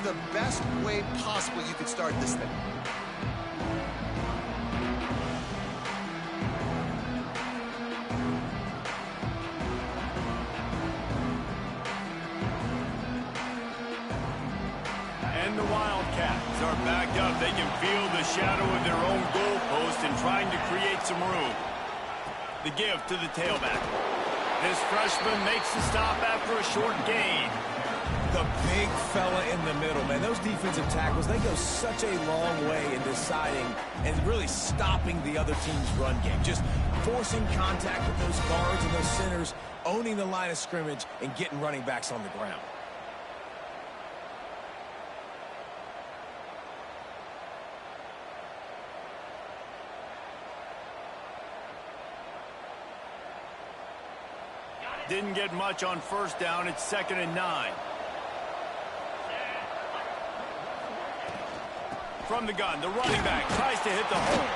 the best way possible you could start this thing. And the Wildcats are back up. They can feel the shadow of their own goalpost and trying to create some room. The give to the tailback. This freshman makes the stop after a short gain. The big fella in the middle, man. Those defensive tackles, they go such a long way in deciding and really stopping the other team's run game. Just forcing contact with those guards and those centers, owning the line of scrimmage, and getting running backs on the ground. Didn't get much on first down. It's 2nd and 9. From the gun, the running back tries to hit the hole.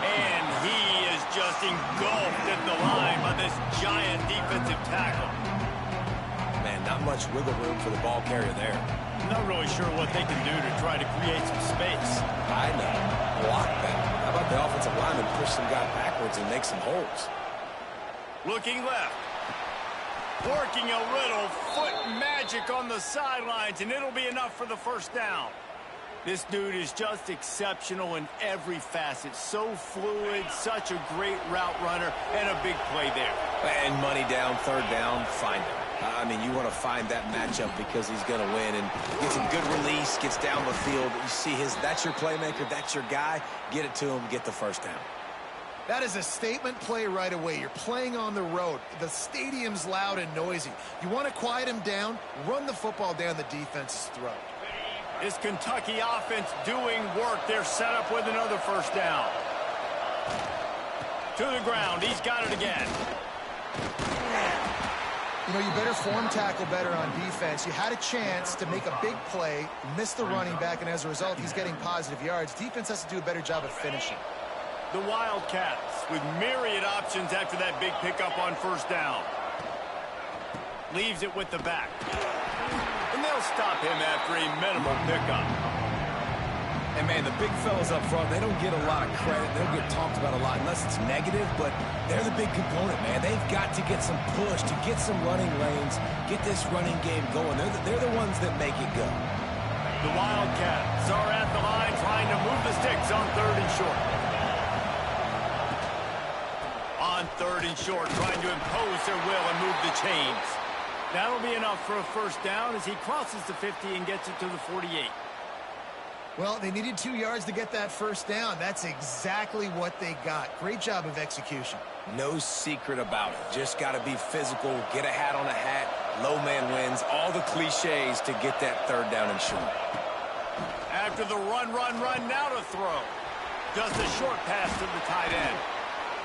And he is just engulfed at the line by this giant defensive tackle. Man, not much wiggle room for the ball carrier there. Not really sure what they can do to try to create some space. I know. Block that. How about the offensive lineman push some guy backwards and make some holes? Looking left. Working a little foot magic on the sidelines, and it'll be enough for the first down. This dude is just exceptional in every facet. So fluid, such a great route runner, and a big play there. And money down, 3rd down, find him. I mean, you want to find that matchup because he's going to win and gets a good release, gets down the field. You see that's your playmaker, that's your guy. Get it to him, get the first down. That is a statement play right away. You're playing on the road. The stadium's loud and noisy. You want to quiet him down, run the football down the defense's throat. This Kentucky offense doing work. They're set up with another first down. To the ground. He's got it again. You know, you better form tackle better on defense. You had a chance to make a big play, miss the running back, and as a result, he's getting positive yards. Defense has to do a better job of finishing. The Wildcats with myriad options after that big pickup on first down. Leaves it with the back. And they'll stop him after a minimal pickup. And, man, the big fellas up front, they don't get a lot of credit. They don't get talked about a lot unless it's negative, but they're the big component, man. They've got to get some push, to get some running lanes, get this running game going. They're the ones that make it go. The Wildcats are at the line trying to move the sticks on 3rd and short. On 3rd and short, trying to impose their will and move the chains. That'll be enough for a first down as he crosses the 50 and gets it to the 48. Well, they needed 2 yards to get that first down. That's exactly what they got. Great job of execution. No secret about it. Just got to be physical, get a hat on a hat, low man wins, all the cliches to get that 3rd down and short. After the run, now to throw. Just a short pass to the tight end.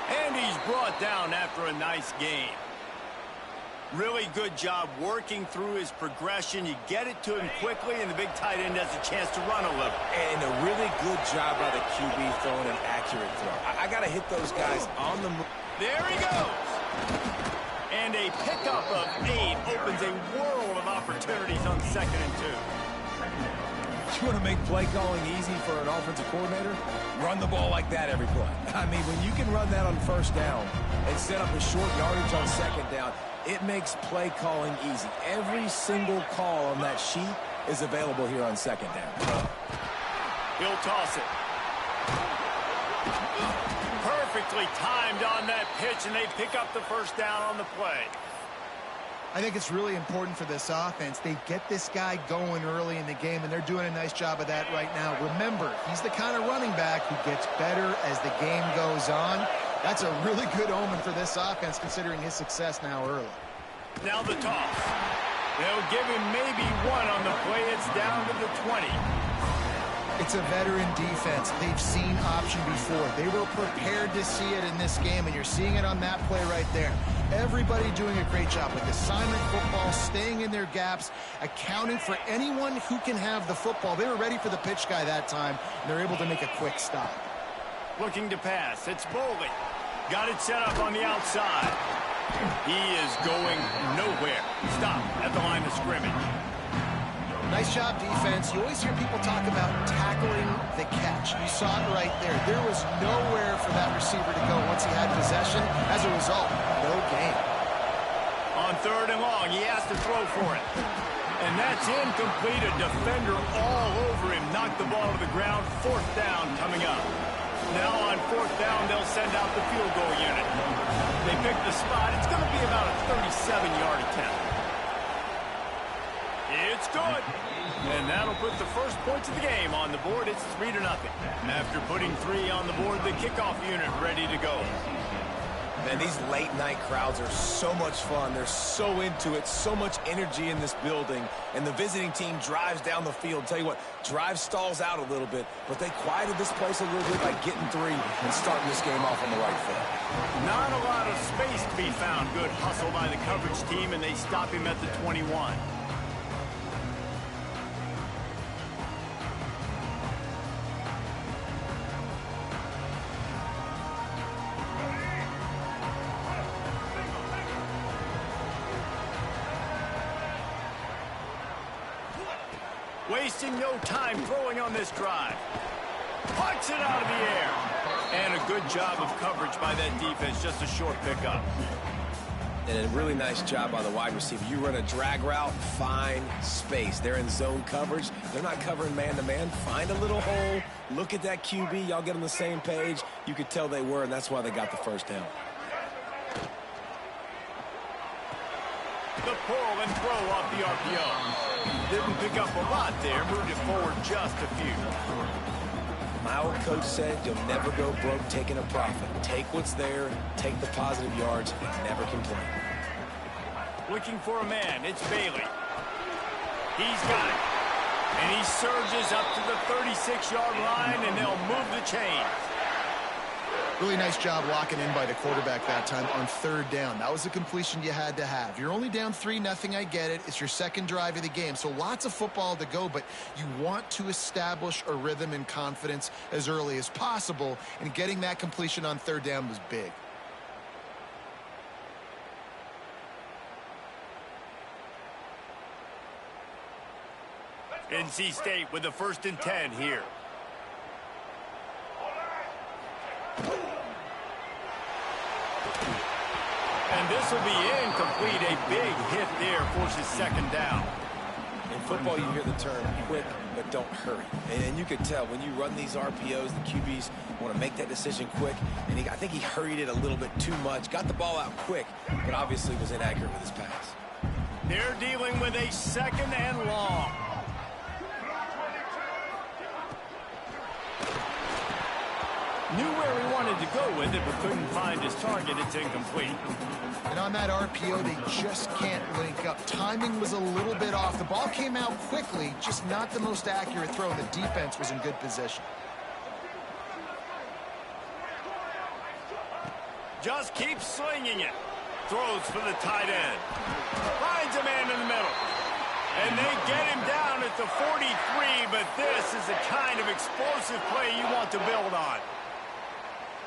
And he's brought down after a nice gain. Really good job working through his progression. You get it to him quickly, and the big tight end has a chance to run a little. And a really good job by the QB throwing an accurate throw. I got to hit those guys on the move. There he goes. And a pickup of 8 opens a world of opportunities on 2nd and 2. You want to make play calling easy for an offensive coordinator? Run the ball like that every play. I mean, when you can run that on first down and set up a short yardage on 2nd down, it makes play calling easy. Every single call on that sheet is available here on 2nd down. He'll toss it. Perfectly timed on that pitch, and they pick up the first down on the play. I think it's really important for this offense. They get this guy going early in the game, and they're doing a nice job of that right now. Remember, he's the kind of running back who gets better as the game goes on. That's a really good omen for this offense, considering his success now early. Now the toss. They'll give him maybe 1 on the play. It's down to the 20. It's a veteran defense. They've seen option before. They were prepared to see it in this game, and you're seeing it on that play right there. Everybody doing a great job with assignment football, staying in their gaps, accounting for anyone who can have the football. They were ready for the pitch guy that time, and they're able to make a quick stop. Looking to pass. It's Boley. Got it set up on the outside. He is going nowhere. Stop at the line of scrimmage. Nice job, defense. You always hear people talk about tackling the catch. You saw it right there. There was nowhere for that receiver to go once he had possession. As a result, no gain. On 3rd and long, he has to throw for it. And that's incomplete. A defender all over him. Knocked the ball to the ground. 4th down coming up. Now on 4th down, they'll send out the field goal unit. They pick the spot. It's going to be about a 37-yard attempt. It's good. And that'll put the first points of the game on the board. It's 3-0. After putting 3 on the board, the kickoff unit ready to go. Man, these late-night crowds are so much fun. They're so into it, so much energy in this building. And the visiting team drives down the field. Tell you what, drive stalls out a little bit, but they quieted this place a little bit by getting 3 and starting this game off on the right foot. Not a lot of space to be found. Good hustle by the coverage team, and they stop him at the 21. Wasting no time throwing on this drive. Pucks it out of the air. And a good job of coverage by that defense. Just a short pickup. And a really nice job by the wide receiver. You run a drag route, find space. They're in zone coverage. They're not covering man-to-man. Find a little hole. Look at that QB. Y'all get on the same page. You could tell they were, and that's why they got the first down. The pull and throw off the RPO. Didn't pick up a lot there. Moved it forward just a few. My old coach said you'll never go broke taking a profit. Take what's there, take the positive yards, and never complain. Looking for a man. It's Bailey. He's got it. And he surges up to the 36-yard line, and they'll move the chains. Really nice job locking in by the quarterback that time on 3rd down. That was the completion you had to have. You're only down 3-0, I get it. It's your second drive of the game, so lots of football to go, but you want to establish a rhythm and confidence as early as possible, and getting that completion on 3rd down was big. NC State with the 1st and 10 here. And this will be incomplete. A big hit there forces 2nd down. In football, you hear the term quick, but don't hurry. And you could tell when you run these RPOs, the QBs want to make that decision quick. And I think he hurried it a little bit too much. Got the ball out quick, but obviously was inaccurate with his pass. They're dealing with a 2nd and long. Knew where he wanted to go with it, but couldn't find his target. It's incomplete. And on that RPO, they just can't link up. Timing was a little bit off. The ball came out quickly, just not the most accurate throw. The defense was in good position. Just keeps slinging it. Throws for the tight end. Finds a man in the middle. And they get him down at the 43, but this is the kind of explosive play you want to build on.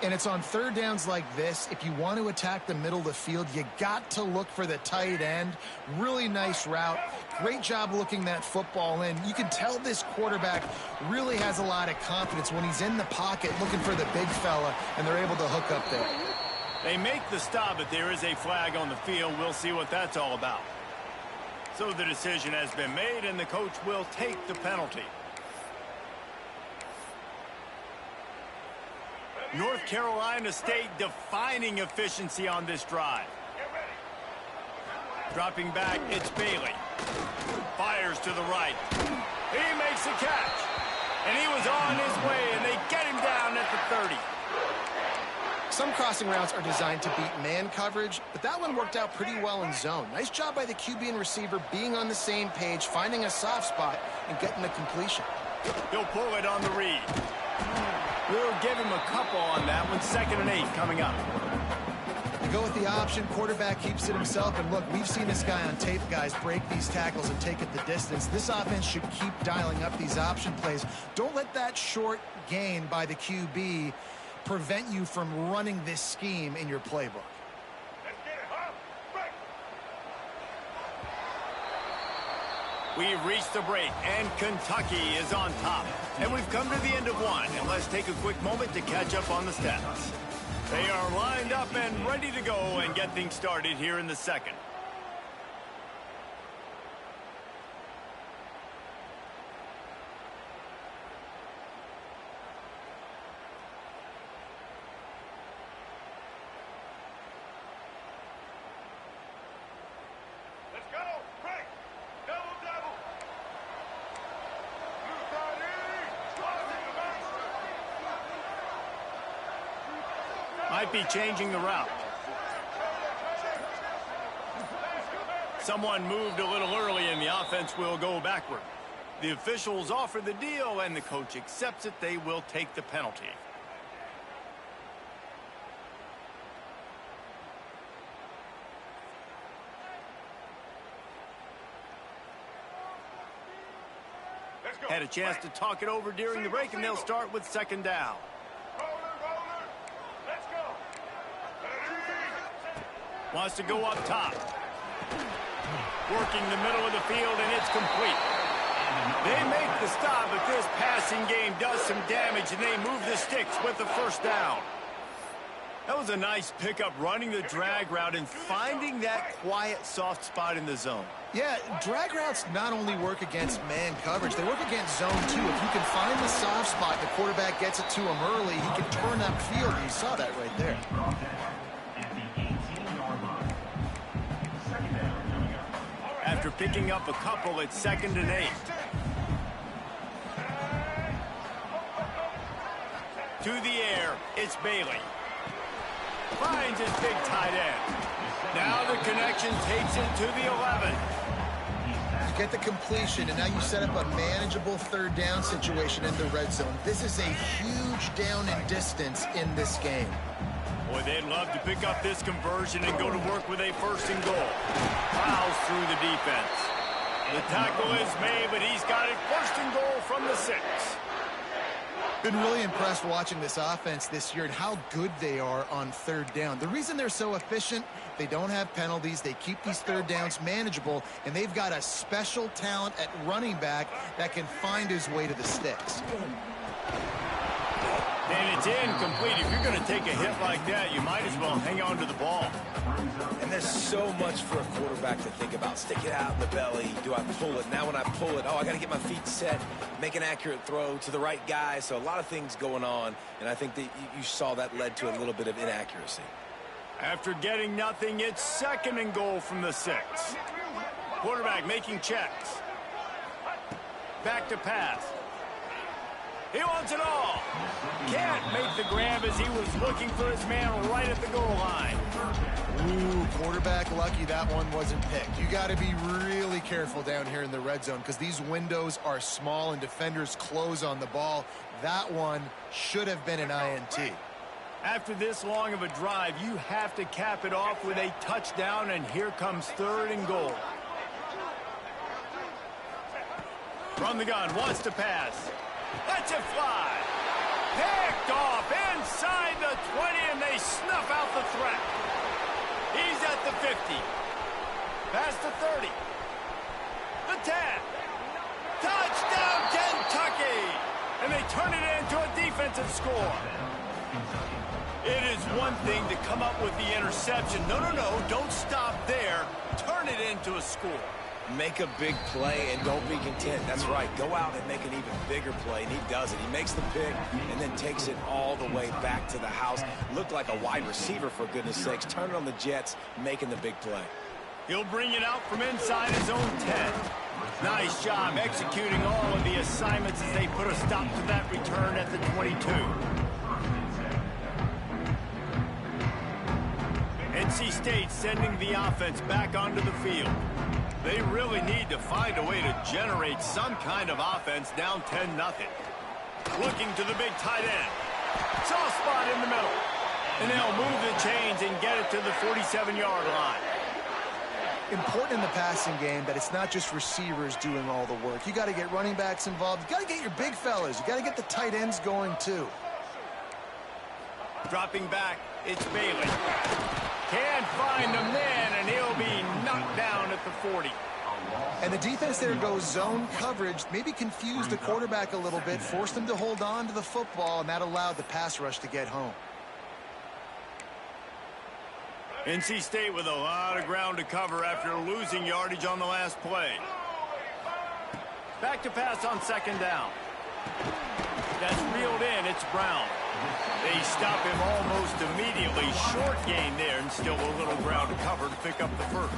And it's on 3rd downs like this. If you want to attack the middle of the field, you got to look for the tight end. Really nice route. Great job looking that football in. You can tell this quarterback really has a lot of confidence when he's in the pocket looking for the big fella, and they're able to hook up there. They make the stop, but there is a flag on the field. We'll see what that's all about. So the decision has been made, and the coach will take the penalty. North Carolina State defining efficiency on this drive. Dropping back, it's Bailey. Fires to the right. He makes a catch. And he was on his way, and they get him down at the 30. Some crossing routes are designed to beat man coverage, but that one worked out pretty well in zone. Nice job by the QB and receiver being on the same page, finding a soft spot, and getting the completion. He'll pull it on the read. We'll give him a couple on that one. 2nd and 8 coming up. You go with the option. Quarterback keeps it himself. And look, we've seen this guy on tape, guys, break these tackles and take it the distance. This offense should keep dialing up these option plays. Don't let that short gain by the QB prevent you from running this scheme in your playbook. We've reached the break, and Kentucky is on top. And we've come to the end of one, and let's take a quick moment to catch up on the stats. They are lined up and ready to go and get things started here in the second. Might be changing the route. Someone moved a little early and the offense will go backward. The officials offer the deal and the coach accepts it. They will take the penalty. Had a chance to talk it over during the break, and they'll start with second down. Wants to go up top. Working the middle of the field, and it's complete. They make the stop, but this passing game does some damage, and they move the sticks with the first down. That was a nice pickup, running the drag route and finding that quiet, soft spot in the zone. Yeah, drag routes not only work against man coverage, they work against zone too. If you can find the soft spot, the quarterback gets it to him early, he can turn that field. You saw that right there. After picking up a couple, it's 2nd and 8. To the air, it's Bailey. Finds his big tight end. Now the connection takes him to the 11. You get the completion, and now you set up a manageable third down situation in the red zone. This is a huge down in distance in this game. Boy, they'd love to pick up this conversion and go to work with a 1st and goal. Plows through the defense. The tackle is made, but he's got it 1st and goal from the 6. Been really impressed watching this offense this year and how good they are on third down. The reason they're so efficient, they don't have penalties, they keep these third downs manageable, and they've got a special talent at running back that can find his way to the sticks. And it's incomplete. If you're going to take a hit like that, you might as well hang on to the ball. And there's so much for a quarterback to think about. Stick it out in the belly. Do I pull it? Now when I pull it, I got to get my feet set, make an accurate throw to the right guy. So a lot of things going on, and I think that you saw that led to a little bit of inaccuracy. After getting nothing, it's 2nd and goal from the 6. Quarterback making checks. Back to pass. He wants it all. Can't make the grab as he was looking for his man right at the goal line. Ooh, quarterback lucky that one wasn't picked. You got to be really careful down here in the red zone because these windows are small and defenders close on the ball. That one should have been an INT. After this long of a drive, you have to cap it off with a touchdown, and here comes 3rd and goal. From the gun, wants to pass. Lets it fly. Picked off inside the 20, and they snuff out the threat. He's at the 50. Past the 30. The 10. Touchdown, Kentucky! And they turn it into a defensive score. It is one thing to come up with the interception. No, don't stop there. Turn it into a score. Make a big play and don't be content. That's right. Go out and make an even bigger play, and he does it. He makes the pick and then takes it all the way back to the house. Looked like a wide receiver, for goodness sakes. Turn it on the Jets, making the big play. He'll bring it out from inside his own 10. Nice job executing all of the assignments as they put a stop to that return at the 22. NC State sending the offense back onto the field. They really need to find a way to generate some kind of offense down 10-0. Looking to the big tight end. Soft spot in the middle. And they'll move the chains and get it to the 47-yard line. Important in the passing game that it's not just receivers doing all the work. You got to get running backs involved. You got to get your big fellas. You got to get the tight ends going too. Dropping back, it's Bailey. Can't find the man, and he'll be knocked down at the 40. And the defense there goes zone coverage, maybe confused the quarterback a little bit, forced him to hold on to the football, and that allowed the pass rush to get home. NC State with a lot of ground to cover after losing yardage on the last play. Back to pass on second down. That's reeled in. It's Brown. They stop him almost immediately. Short gain there, and still a little ground to cover to pick up the first.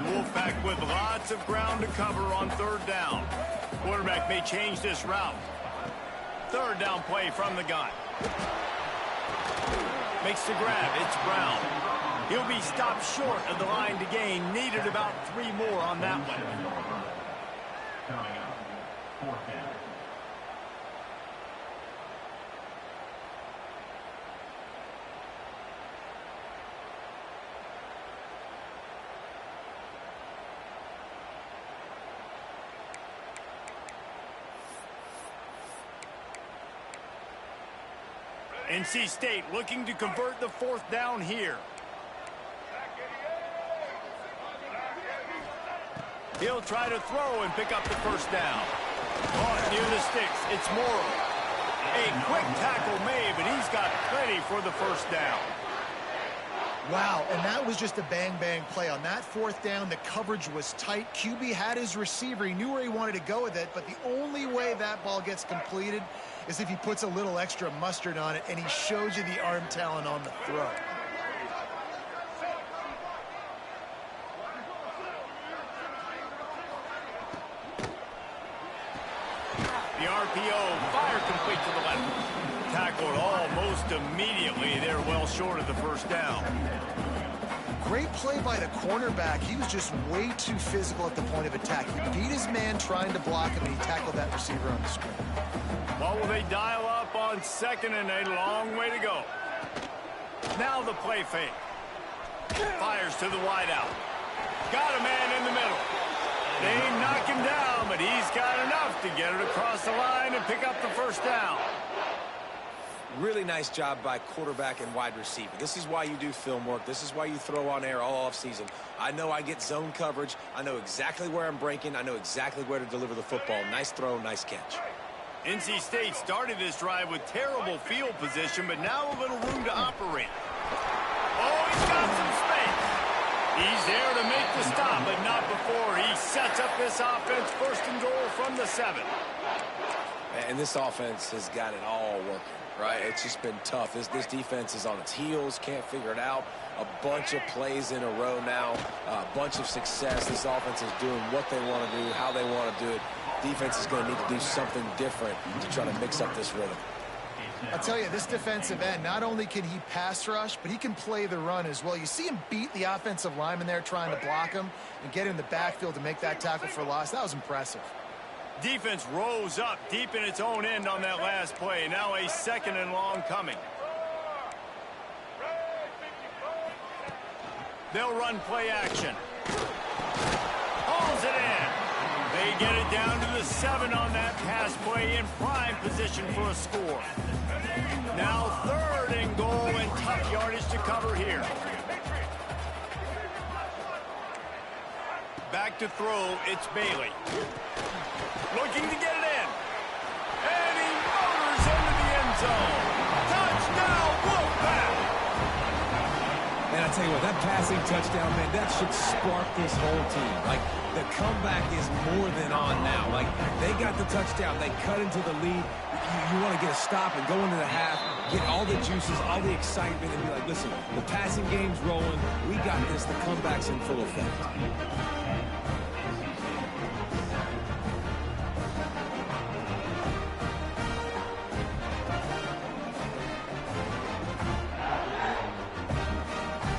Wolfpack with lots of ground to cover on third down. Quarterback may change this route. Third down play from the gun. Makes the grab. It's Brown. He'll be stopped short of the line to gain. Needed about 3 more on that one. Coming up, fourth down. NC State looking to convert the fourth down here. He'll try to throw and pick up the first down. Caught near the sticks. It's Morrow. A quick tackle made, but he's got plenty for the first down. Wow, and that was just a bang-bang play. On that fourth down, the coverage was tight. QB had his receiver. He knew where he wanted to go with it, but the only way that ball gets completed is if he puts a little extra mustard on it, and he shows you the arm talent on the throw. The RPO, fire complete to the left. Tackled almost immediately. They're well short of the first down. Great play by the cornerback. He was just way too physical at the point of attack. He beat his man trying to block him, and he tackled that receiver on the screen. What will they dial up on second, and a long way to go. Now the play fake. Fires to the wideout. Got a man in the middle. They knock him down, but he's got enough to get it across the line and pick up the first down. Really nice job by quarterback and wide receiver. This is why you do film work. This is why you throw on air all offseason. I know I get zone coverage. I know exactly where I'm breaking. I know exactly where to deliver the football. Nice throw, nice catch. NC State started this drive with terrible field position, but now a little room to operate. Oh, he's got some space. He's there to make the stop, but not before he sets up this offense first and goal from the 7. And this offense has got it all working, right? It's just been tough. This defense is on its heels, can't figure it out. A bunch of plays in a row now, a bunch of success. This offense is doing what they want to do, how they want to do it. Defense is going to need to do something different to try to mix up this rhythm. I'll tell you, this defensive end, not only can he pass rush, but he can play the run as well. You see him beat the offensive lineman there trying to block him and get in the backfield to make that tackle for loss. That was impressive. Defense rose up deep in its own end on that last play. Now a second and long coming. They'll run play action. Hauls it in. They get it down to the 7 on that pass play, in prime position for a score. Now 3rd and goal, and tough yardage to cover here. Back to throw, it's Bailey. Looking to get it in. And he motors into the end zone. Touchdown, Wolfpack! And I tell you what, that passing touchdown, man, that should spark this whole team. Like, the comeback is more than on now. Like, they got the touchdown. They cut into the lead. You want to get a stop and go into the half, get all the juices, all the excitement, and be like, listen, the passing game's rolling. We got this. The comeback's in full effect.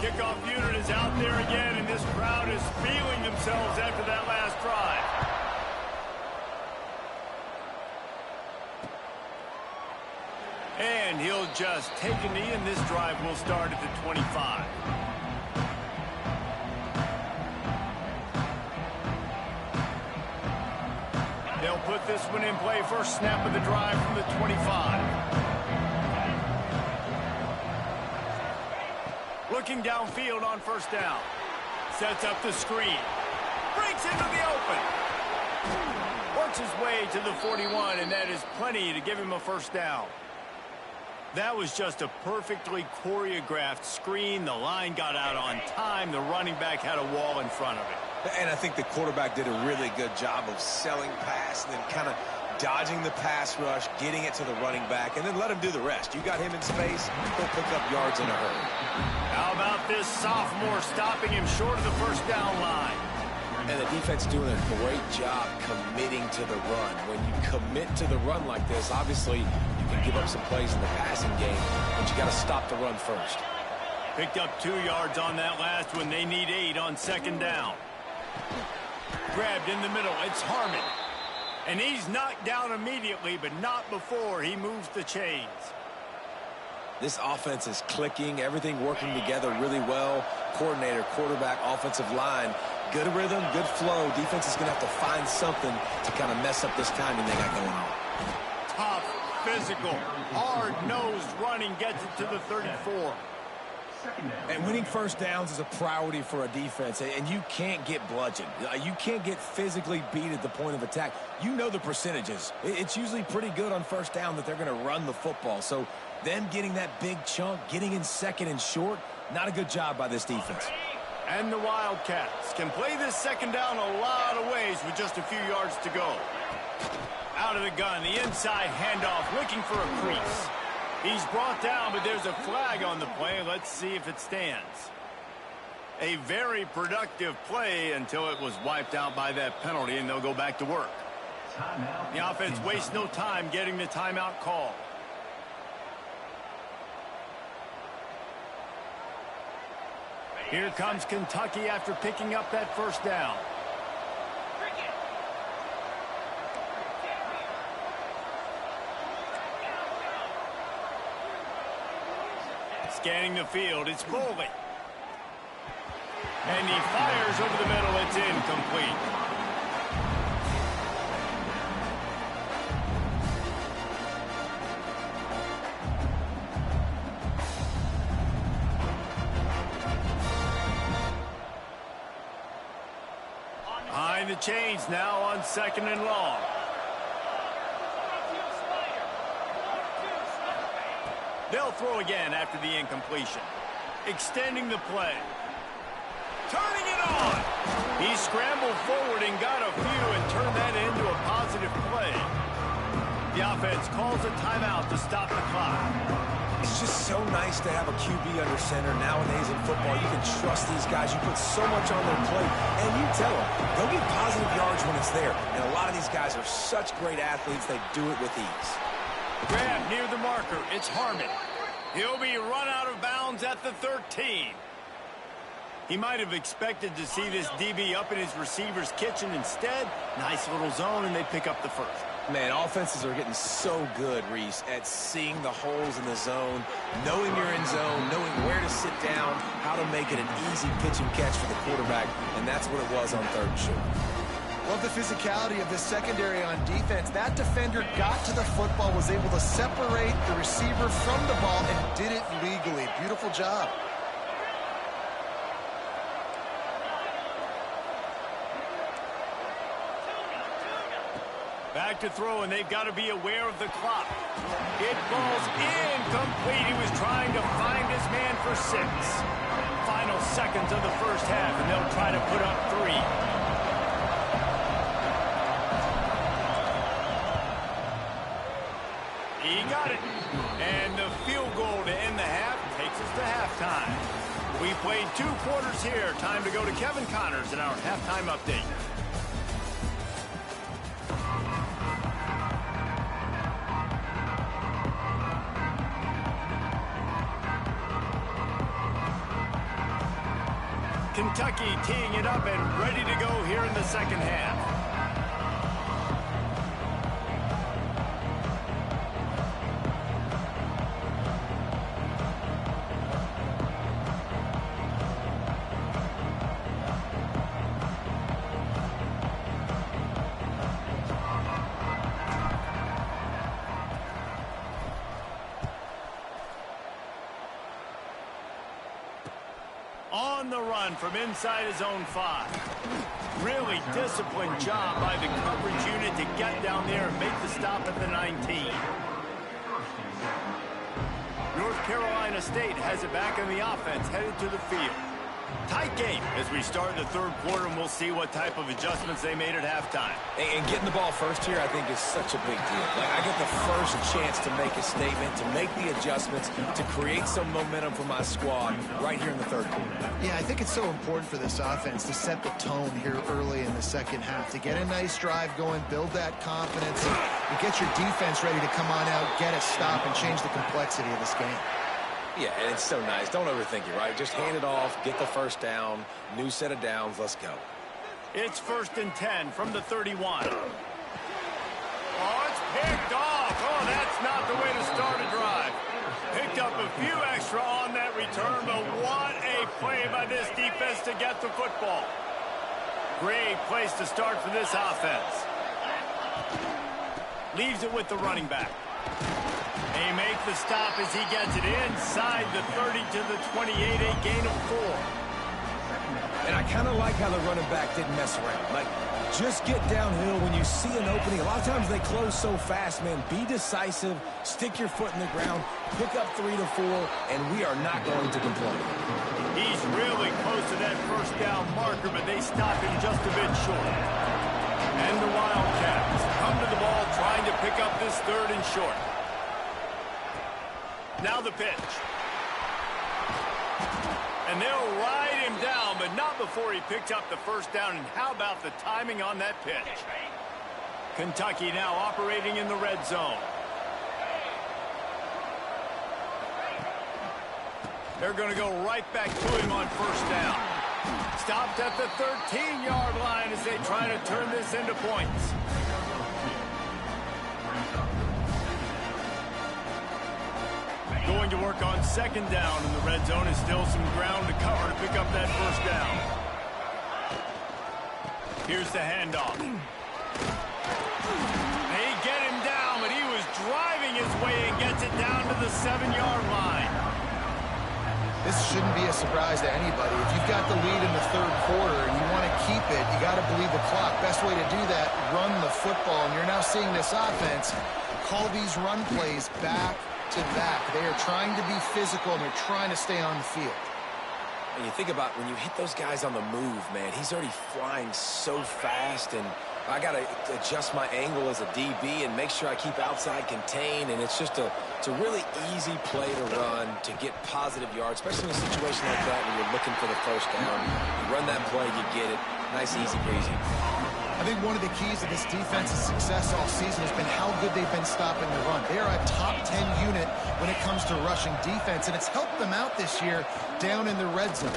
Kickoff unit is out there again, and this crowd is feeling themselves after that last drive. And he'll just take a knee, and this drive will start at the 25. They'll put this one in play first snap of the drive from the 25. Looking downfield on first down. Sets up the screen. Breaks into the open. Works his way to the 41, and that is plenty to give him a first down. That was just a perfectly choreographed screen. The line got out on time. The running back had a wall in front of it. And I think the quarterback did a really good job of selling pass and then kind of dodging the pass rush, getting it to the running back, and then let him do the rest. You got him in space, he'll pick up yards in a hurry. How about this sophomore stopping him short of the first down line? And the defense doing a great job committing to the run. When you commit to the run like this, obviously you can give up some plays in the passing game, but you got to stop the run first. Picked up 2 yards on that last one. They need 8 on second down. Grabbed in the middle. It's Harmon. And he's knocked down immediately, but not before he moves the chains. This offense is clicking, everything working together really well. Coordinator, quarterback, offensive line, good rhythm, good flow. Defense is going to have to find something to kind of mess up this timing they got going on. Tough, physical, hard-nosed running gets it to the 34. And winning first downs is a priority for a defense, and you can't get bludgeoned. You can't get physically beat at the point of attack. You know the percentages. It's usually pretty good on first down that they're going to run the football. So them getting that big chunk, getting in second and short, not a good job by this defense. And the Wildcats can play this second down a lot of ways with just a few yards to go. Out of the gun, the inside handoff, looking for a crease. He's brought down, but there's a flag on the play. Let's see if it stands. A very productive play until it was wiped out by that penalty, and they'll go back to work. The offense wastes no time getting the timeout call. Here comes Kentucky after picking up that first down. Scanning the field, it's Foley. And he fires over the middle, it's incomplete. Behind the chains now on second and long. They'll throw again after the incompletion. Extending the play. Turning it on. He scrambled forward and got a few and turned that into a positive play. The offense calls a timeout to stop the clock. It's just so nice to have a QB under center. Nowadays in football, you can trust these guys. You put so much on their plate, and you tell them they'll get positive yards when it's there. And a lot of these guys are such great athletes, they do it with ease. Grab near the marker. It's Harmon. He'll be run out of bounds at the 13. He might have expected to see this DB up in his receiver's kitchen. Instead, nice little zone, and they pick up the first. Man, offenses are getting so good, Reese, at seeing the holes in the zone, knowing you're in zone, knowing where to sit down, how to make it an easy pitch and catch for the quarterback, and that's what it was on third and short. Love the physicality of this secondary on defense. That defender got to the football, was able to separate the receiver from the ball, and did it legally. Beautiful job. Back to throw, and they've got to be aware of the clock. It falls incomplete. He was trying to find his man for 6. Final seconds of the first half, and they'll try to put up 3. He got it. And the field goal to end the half takes us to halftime. We played 2 quarters here. Time to go to Kevin Connors in our halftime update. Kentucky teeing it up and ready to go here in the second half. On the run from inside his own 5. Really disciplined job by the coverage unit to get down there and make the stop at the 19. North Carolina State has it back in the offense, headed to the field. Tight game as we start the third quarter, and we'll see what type of adjustments they made at halftime. And getting the ball first here, I think, is such a big deal. Like, I get the first chance to make a statement, to make the adjustments, to create some momentum for my squad right here in the third quarter. Yeah, I think it's so important for this offense to set the tone here early in the second half, to get a nice drive going, build that confidence, and get your defense ready to come on out, get a stop, and change the complexity of this game. Yeah, and it's so nice. Don't overthink it, right? Just hand it off, get the first down, new set of downs, let's go. It's 1st and 10 from the 31. Oh, it's picked off. Oh, that's not the way to start a drive. Picked up a few extra on that return, but what a play by this defense to get the football. Great place to start for this offense. Leaves it with the running back. They make the stop as he gets it inside the 30 to the 28, a gain of 4. And I kind of like how the running back didn't mess around. Like, just get downhill when you see an opening. A lot of times they close so fast, man. Be decisive, stick your foot in the ground, pick up 3 to 4, and we are not going to complain. He's really close to that first down marker, but they stop him just a bit short. And the Wildcats come to the ball trying to pick up this 3rd and short. Now the pitch. And they'll ride him down, but not before he picked up the first down. And how about the timing on that pitch? Kentucky now operating in the red zone. They're going to go right back to him on first down. Stopped at the 13-yard line as they try to turn this into points. Going to work on 2nd down in the red zone. Is still some ground to cover to pick up that first down. Here's the handoff. They get him down, but he was driving his way and gets it down to the 7-yard line. This shouldn't be a surprise to anybody. If you've got the lead in the third quarter and you want to keep it, you got to bleed the clock. Best way to do that, run the football. And you're now seeing this offense call these run plays back to back. They are trying to be physical, and they're trying to stay on the field. And you think about when you hit those guys on the move, man, he's already flying so fast, and I got to adjust my angle as a DB and make sure I keep outside contained, and it's just it's a really easy play to run to get positive yards, especially in a situation like that when you're looking for the first down. You run that play, you get it. Nice, easy breezy. I think one of the keys of this defense's success all season has been how good they've been stopping the run. They are a top 10 unit when it comes to rushing defense, and it's helped them out this year down in the red zone.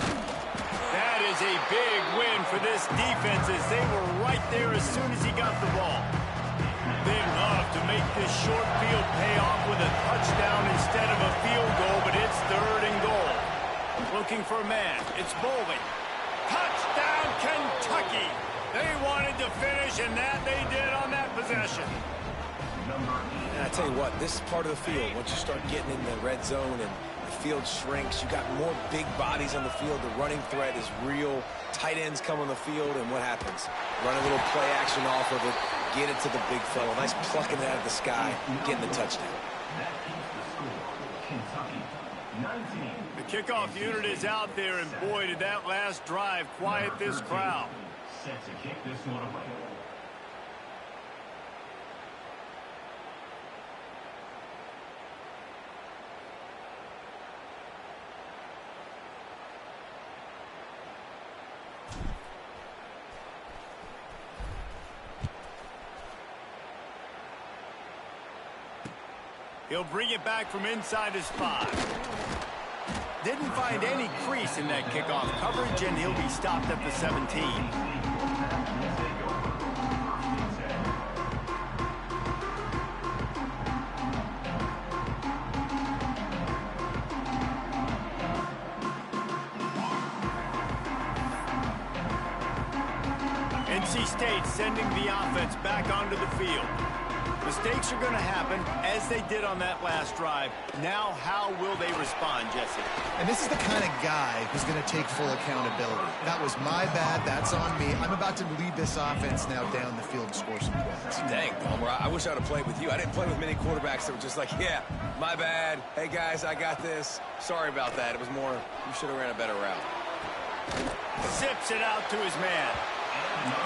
That is a big win for this defense as they were right there as soon as he got the ball. They love to make this short field pay off with a touchdown instead of a field goal, but it's 3rd and goal. Looking for a man. It's Bowling. Touchdown, Kentucky! They wanted to finish, and that they did on that possession. And I tell you what, this part of the field, once you start getting in the red zone and the field shrinks, you got more big bodies on the field. The running threat is real. Tight ends come on the field, and what happens? Run a little play action off of it, get it to the big fella. Nice plucking it out of the sky, getting the touchdown. The kickoff unit is out there, and boy, did that last drive quiet this crowd. Set to kick this one away. He'll bring it back from inside his 5. Didn't find any crease in that kickoff coverage, and he'll be stopped at the 17. NC State sending the offense back onto the field. Mistakes are going to happen, as they did on that last drive. Now, how will they respond, Jesse? And this is the kind of guy who's going to take full accountability. That was my bad. That's on me. I'm about to lead this offense now down the field and score some points. Dang, Homer, I wish I would have played with you. I didn't play with many quarterbacks that were just like, yeah, my bad. Hey, guys, I got this. Sorry about that. It was more, you should have ran a better route. Zips it out to his man.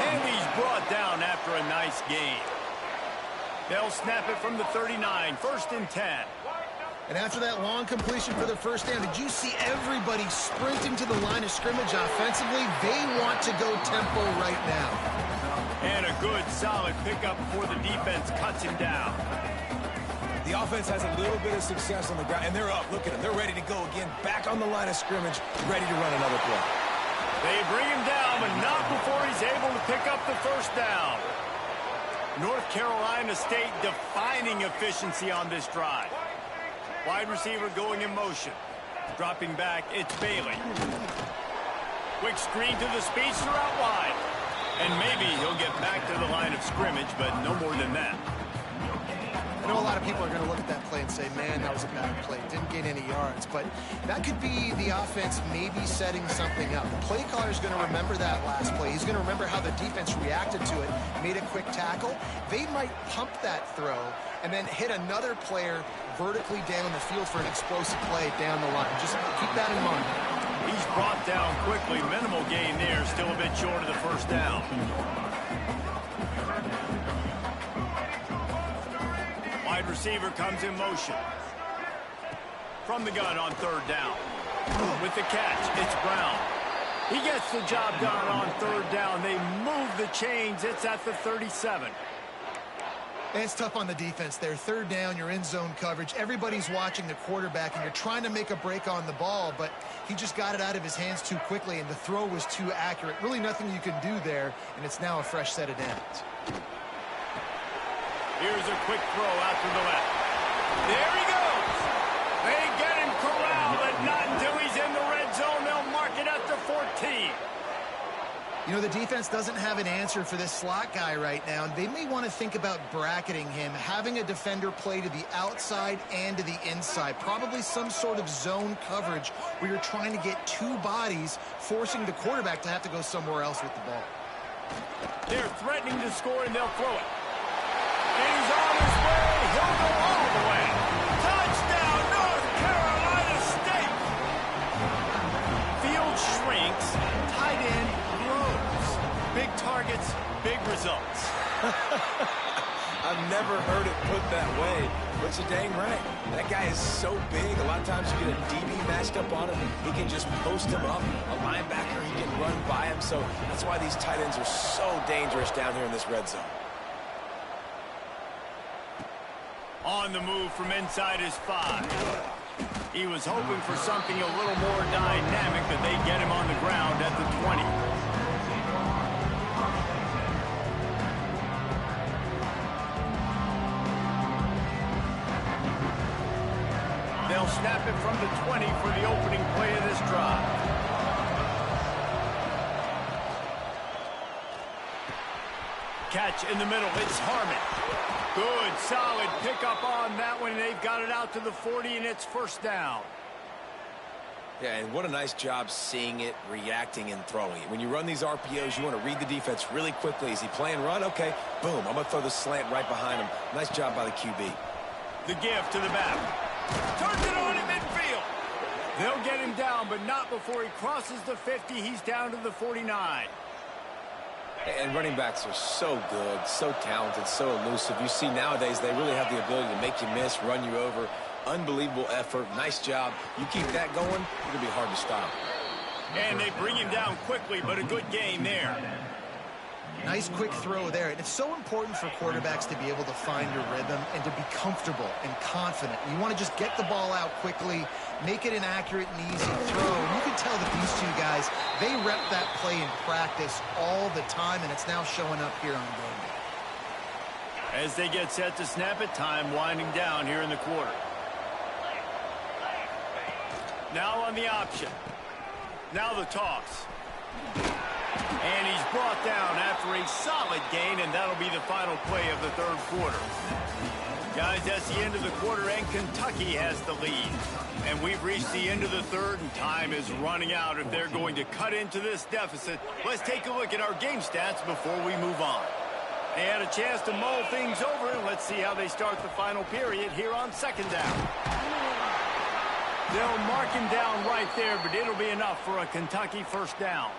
And he's brought down after a nice game. They'll snap it from the 39, 1st and 10. And after that long completion for the first down, did you see everybody sprinting to the line of scrimmage offensively? They want to go tempo right now. And a good, solid pickup before the defense cuts him down. The offense has a little bit of success on the ground, and they're up. Look at them. They're ready to go again, back on the line of scrimmage, ready to run another play. They bring him down, but not before he's able to pick up the first down. North Carolina State defining efficiency on this drive. Wide receiver going in motion. Dropping back, it's Bailey. Quick screen to the speedster out wide. And maybe he'll get back to the line of scrimmage, but no more than that. I know a lot of people are going to look at that play and say, man, that was a bad play. Didn't gain any yards. But that could be the offense maybe setting something up. The play caller is going to remember that last play. He's going to remember how the defense reacted to it, made a quick tackle. They might pump that throw and then hit another player vertically down the field for an explosive play down the line. Just keep that in mind. He's brought down quickly. Minimal gain there. Still a bit short of the first down. Wide receiver comes in motion. From the gun on 3rd down. With the catch, it's Brown. He gets the job done on 3rd down. They move the chains. It's at the 37. And it's tough on the defense there. 3rd down, you're in zone coverage. Everybody's watching the quarterback, and you're trying to make a break on the ball, but he just got it out of his hands too quickly, and the throw was too accurate. Really nothing you can do there, and it's now a fresh set of downs. Here's a quick throw out to the left. There he goes. They get him corralled, but not until he's in the red zone. They'll mark it at the 14. You know, the defense doesn't have an answer for this slot guy right now. They may want to think about bracketing him, having a defender play to the outside and to the inside. Probably some sort of zone coverage where you're trying to get two bodies, forcing the quarterback to have to go somewhere else with the ball. They're threatening to score, and they'll throw it. And he's on his way. He'll go all the way. Touchdown, North Carolina State. Field shrinks. Tight end grows. Big targets, big results. I've never heard it put that way, but you're dang right. That guy is so big. A lot of times you get a DB matched up on him. He can just post him up. A linebacker, he can run by him. So that's why these tight ends are so dangerous down here in this red zone. On the move from inside his 5. He was hoping for something a little more dynamic, but they get him on the ground at the 20. They'll snap it from the 20 for the opening play of this drive. Catch in the middle. It's Harmon. Good, solid pickup on that one. They've got it out to the 40, and it's 1st down. Yeah, and what a nice job seeing it, reacting, and throwing it. When you run these RPOs, you want to read the defense really quickly. Is he playing run? Okay, boom. I'm going to throw the slant right behind him. Nice job by the QB. The give to the back. Turns it on in midfield. They'll get him down, but not before he crosses the 50. He's down to the 49. And running backs are so good, so talented, so elusive. You see nowadays they really have the ability to make you miss, run you over. Unbelievable effort. Nice job. You keep that going, it'll be hard to stop. And they bring him down quickly, but a good gain there. Nice quick throw there. And it's so important for quarterbacks to be able to find your rhythm and to be comfortable and confident. You want to just get the ball out quickly, make it an accurate and easy throw. And you can tell that these two guys, they rep that play in practice all the time, and it's now showing up here on game day. As they get set to snap it, time winding down here in the quarter. Now on the option. Now the toss. And he's brought down after a solid solid gain, and that'll be the final play of the third quarter. Guys, that's the end of the quarter, and Kentucky has the lead. And we've reached the end of the third, and time is running out if they're going to cut into this deficit. Let's take a look at our game stats before we move on. They had a chance to mull things over, and let's see how they start the final period here on second down. They'll mark him down right there, but it'll be enough for a Kentucky first down.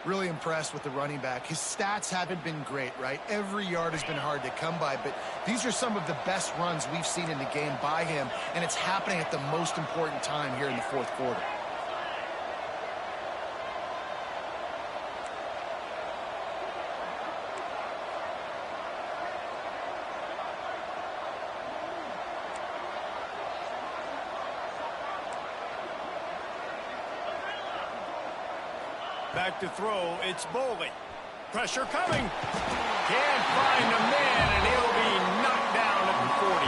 Really impressed with the running back. His stats haven't been great, right? Every yard has been hard to come by, but these are some of the best runs we've seen in the game by him, and it's happening at the most important time here in the fourth quarter. Back to throw, it's Boley. Pressure coming. Can't find a man, and he'll be knocked down at the 40.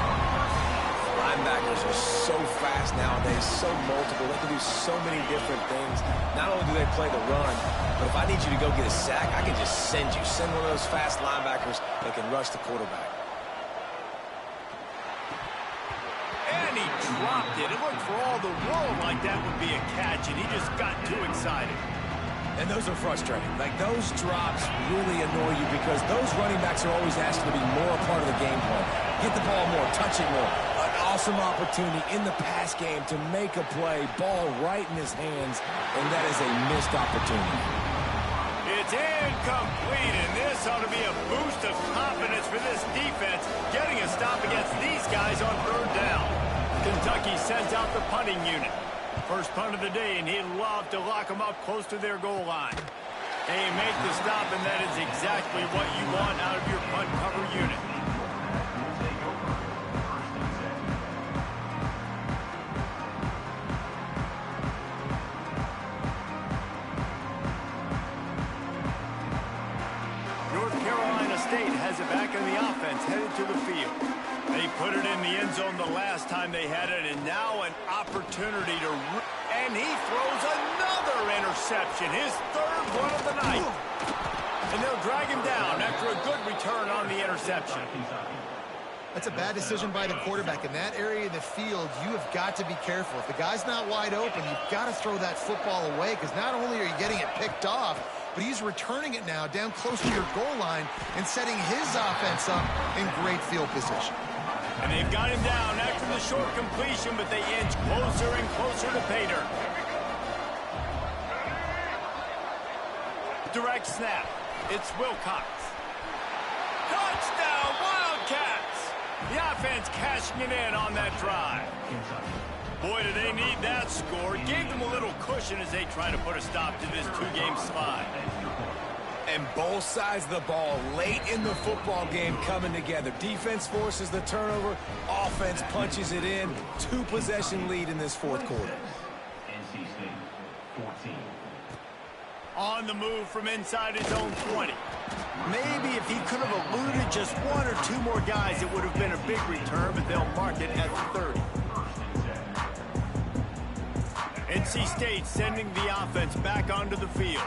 Linebackers are so fast nowadays, so multiple. They can do so many different things. Not only do they play the run, but if I need you to go get a sack, I can just send you. Send one of those fast linebackers that can rush the quarterback. And he dropped it. It looked for all the world like that would be a catch, and he just got too excited. And those are frustrating. Like, those drops really annoy you because those running backs are always asked to be more a part of the game plan. Get the ball more, touch it more. An awesome opportunity in the pass game to make a play, ball right in his hands, and that is a missed opportunity. It's incomplete, and this ought to be a boost of confidence for this defense, getting a stop against these guys on third down. Kentucky sends out the punting unit. First punt of the day, and he'd love to lock them up close to their goal line. They make the stop, and that is exactly what you want out of your punt cover unit. North Carolina State has it back in the offense, headed to the field. They put it in the end zone the last time they had it, and now an opportunity to... And he throws another interception, his third one of the night. And they'll drag him down after a good return on the interception. That's a bad decision by the quarterback. In that area of the field, you have got to be careful. If the guy's not wide open, you've got to throw that football away, because not only are you getting it picked off, but he's returning it now down close to your goal line and setting his offense up in great field position. And they've got him down after the short completion, but they inch closer and closer to pay dirt. Direct snap. It's Wilcox. Touchdown, Wildcats! The offense cashing it in on that drive. Boy, do they need that score. Gave them a little cushion as they try to put a stop to this two-game slide. And both sides of the ball late in the football game coming together. Defense forces the turnover. Offense punches it in. 2-possession lead in this fourth quarter. NC State, 14. On the move from inside his own 20. Maybe if he could have eluded just one or two more guys, it would have been a big return, but they'll mark it at the 30. NC State sending the offense back onto the field.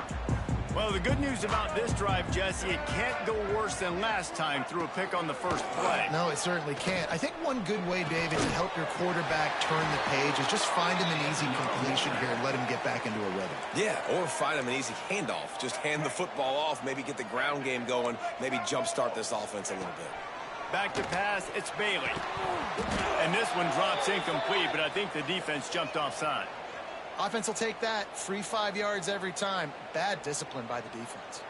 Well, the good news about this drive, Jesse, it can't go worse than last time through a pick on the first play. No, it certainly can't. I think one good way, David, to help your quarterback turn the page is just find him an easy completion here and let him get back into a rhythm. Yeah, or find him an easy handoff. Just hand the football off, maybe get the ground game going, maybe jumpstart this offense a little bit. Back to pass, it's Bailey. And this one drops incomplete, but I think the defense jumped offside. Offense will take that. Free 5 yards every time. Bad discipline by the defense.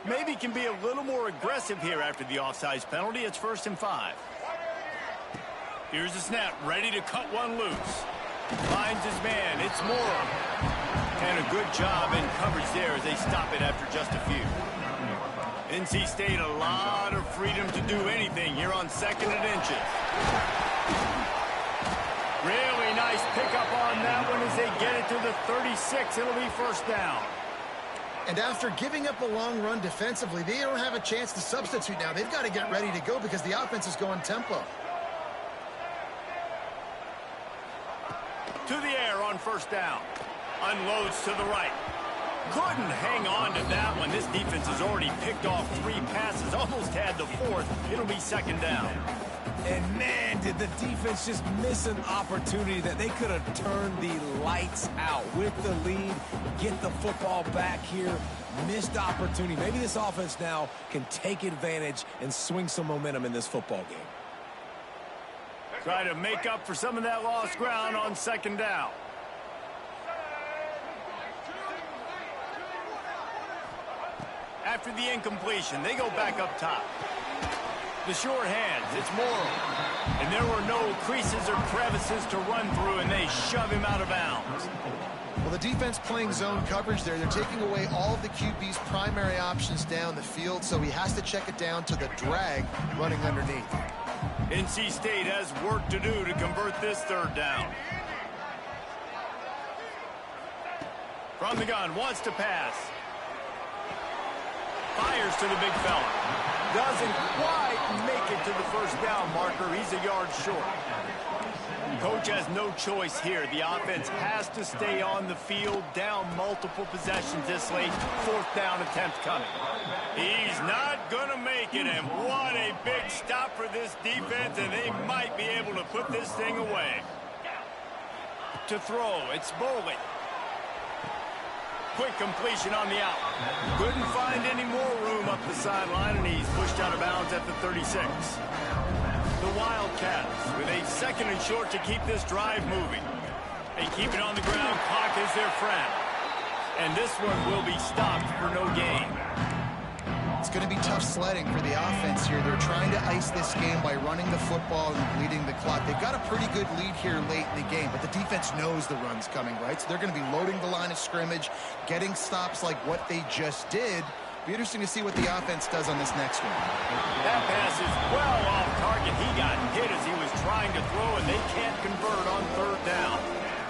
Maybe can be a little more aggressive here after the offsides penalty. It's 1st and 5. Here's the snap, ready to cut one loose. Finds his man, it's Moore. And a good job in coverage there as they stop it after just a few. NC State, a lot of freedom to do anything here on 2nd and inches. Really nice pickup on that one as they get it to the 36. It'll be 1st down. And after giving up a long run defensively, they don't have a chance to substitute now. They've got to get ready to go because the offense is going tempo. to the air on first down. Unloads to the right. Couldn't hang on to that one. This defense has already picked off 3 passes, almost had the 4th. It'll be second down. And man, did the defense just miss an opportunity that they could have turned the lights out with the lead, get the football back here. Missed opportunity. Maybe this offense now can take advantage and swing some momentum in this football game. Try to make up for some of that lost ground on second down. After the incompletion, they go back up top. The short hands, it's Morrow. And there were no creases or crevices to run through, and they shove him out of bounds. Well, the defense playing zone coverage there. They're taking away all of the QB's primary options down the field, so he has to check it down to the drag running underneath. NC State has work to do to convert this third down. From the gun, wants to pass. Fires to the big fella. Doesn't quite make it to the first down marker. He's a yard short. Coach has no choice here. The offense has to stay on the field, down multiple possessions this late. 4th down attempt coming. He's not going to make it, and what a big stop for this defense, and they might be able to put this thing away. To throw, it's Boley. Quick completion on the out. Couldn't find any more room up the sideline, and he's pushed out of bounds at the 36. The Wildcats with a 2nd and short to keep this drive moving. They keep it on the ground. Clock is their friend. And this one will be stopped for no gain. It's going to be tough sledding for the offense here. They're trying to ice this game by running the football and bleeding the clock. They've got a pretty good lead here late in the game, but the defense knows the run's coming, right? So they're going to be loading the line of scrimmage, getting stops like what they just did. Be interesting to see what the offense does on this next one. That pass is well off target. He got hit as he was trying to throw, and they can't convert on third down.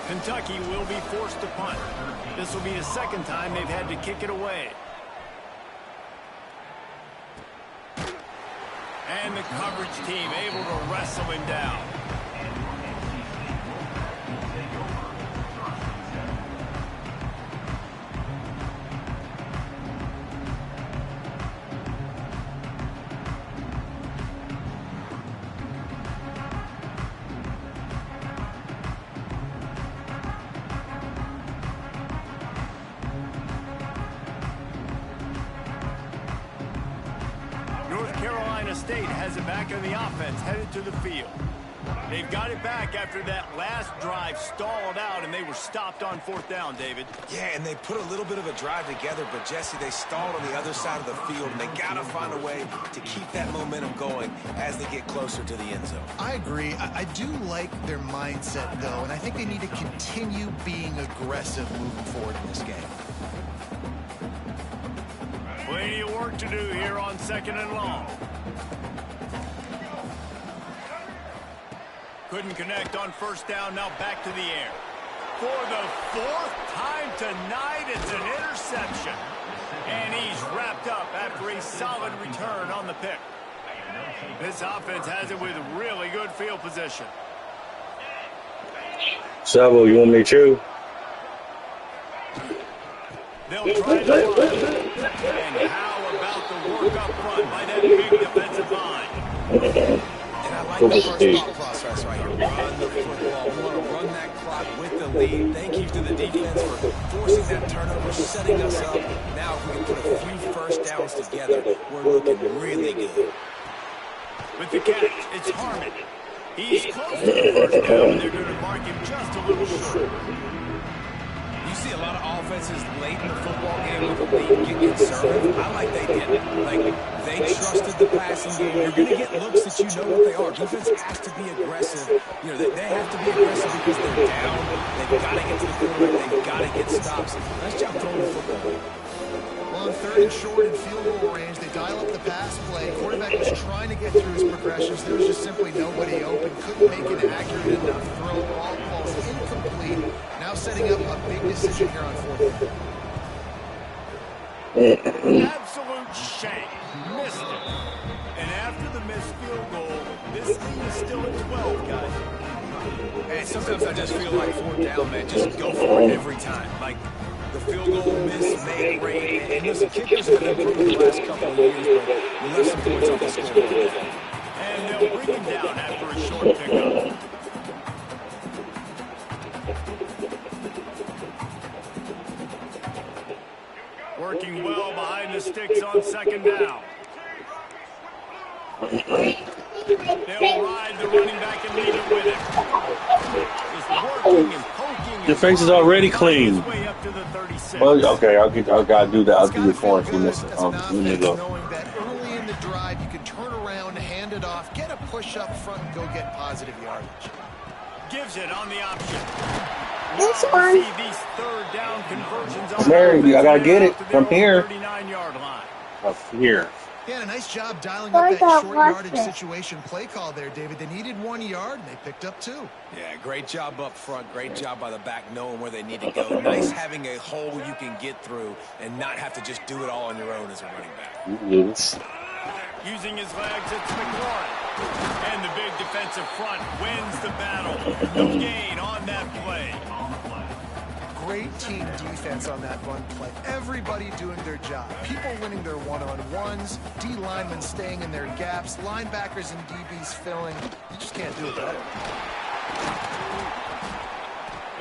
Kentucky will be forced to punt. This will be the 2nd time they've had to kick it away. And the coverage team able to wrestle him down. State has it back in the offense, headed to the field. They've got it back after that last drive stalled out, and they were stopped on 4th down, David. Yeah, and they put a little bit of a drive together, but, Jesse, they stalled on the other side of the field, and they got to find a way to keep that momentum going as they get closer to the end zone. I agree. I do like their mindset, though, and I think they need to continue being aggressive moving forward in this game. Plenty of work to do here on 2nd and long. Couldn't connect on first down, now back to the air. For the 4th time tonight, it's an interception. And he's wrapped up after a solid return on the pick. This offense has it with really good field position. Sabo, you want me to chew? They'll try to run. And how about the work up front by that big defensive line? And I like the first thought process right here. Run the football. We want to run that clock with the lead. Thank you to the defense for forcing that turnover, setting us up. Now if we can put a few first downs together, we're looking really good. With the catch, it's Harmon. He's close to the first down, and they're going to mark him just a little short. You see a lot of offenses late in the football game with the lead get conservative. I like they did it. Like, they trusted the passing game. You're going to get looks that you know what they are. Defense has to be aggressive. You know, they have to be aggressive because they're down. They've got to get to the quarterback. They've got to get stops. Nice job throwing the football. Well, on 3rd and short in field goal range, they dial up the pass play. Quarterback was trying to get through his progressions. There was just simply nobody open. Couldn't make an accurate enough throw. Ball falls incomplete. Now setting up a big decision here on 4th down. Absolute shame. Missed it. And after the missed field goal, this thing is still at 12, guys. And sometimes I just feel like fourth down, man, just go for it every time. Like the field goal miss, make rate. And listen, kickers have improved the last couple of years, but you left some points off the scoreboard today. And they'll bring him down after a short pickup. Working well behind the sticks on second down. They'll ride the running back and leave it with him. Just working and poking. Your face is already clean. His way up to the 36. Well, okay, I gotta do that. I'll do it for you. Listen, That's let enough me go. knowing that early in the drive you can turn around, hand it off, get a push up front, and go get positive yardage. Gives it on the option. This Wow, one. see these third down conversions on Mary, offense, I gotta and get they're it out to from their here. 39-yard line. Up here. Yeah, and a nice job dialing Why up that not short watch yardage it? situation play call there, David. They needed 1 yard, and they picked up 2. Yeah, great job up front. Great job by the back knowing where they need to go. Nice having a hole you can get through and not have to just do it all on your own as a running back. Yes. Using his legs, it's McLaurin. And the big defensive front wins the battle. No gain on that play. Great team defense on that run play. Everybody doing their job. People winning their one-on-ones, D linemen staying in their gaps, linebackers and DBs filling. You just can't do it better.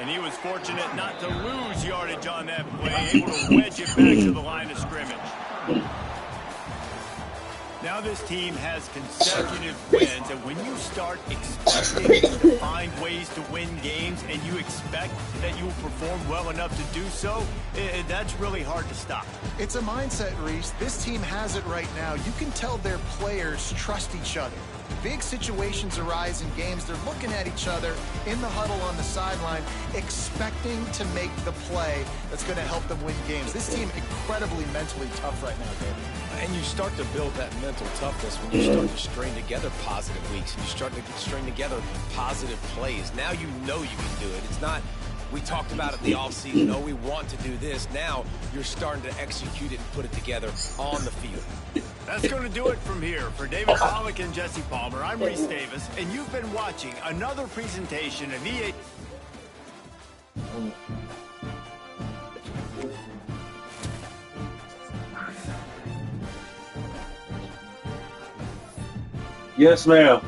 And he was fortunate not to lose yardage on that play, able to wedge it back to the line of scrimmage. Now this team has consecutive wins, and when you start expecting to find ways to win games and you expect that you will perform well enough to do so, that's really hard to stop. It's a mindset, Reese. This team has it right now. You can tell their players trust each other. Big situations arise in games. They're looking at each other in the huddle on the sideline, expecting to make the play that's going to help them win games. This team incredibly mentally tough right now, David. And you start to build that mental toughness when you start to string together positive weeks and you start to string together positive plays. Now you know you can do it. It's not, we talked about it in the offseason, oh, we want to do this. Now you're starting to execute it and put it together on the field. That's going to do it from here. For David Pollack and Jesse Palmer, I'm Reese Davis, and you've been watching another presentation of EA. Yes, ma'am.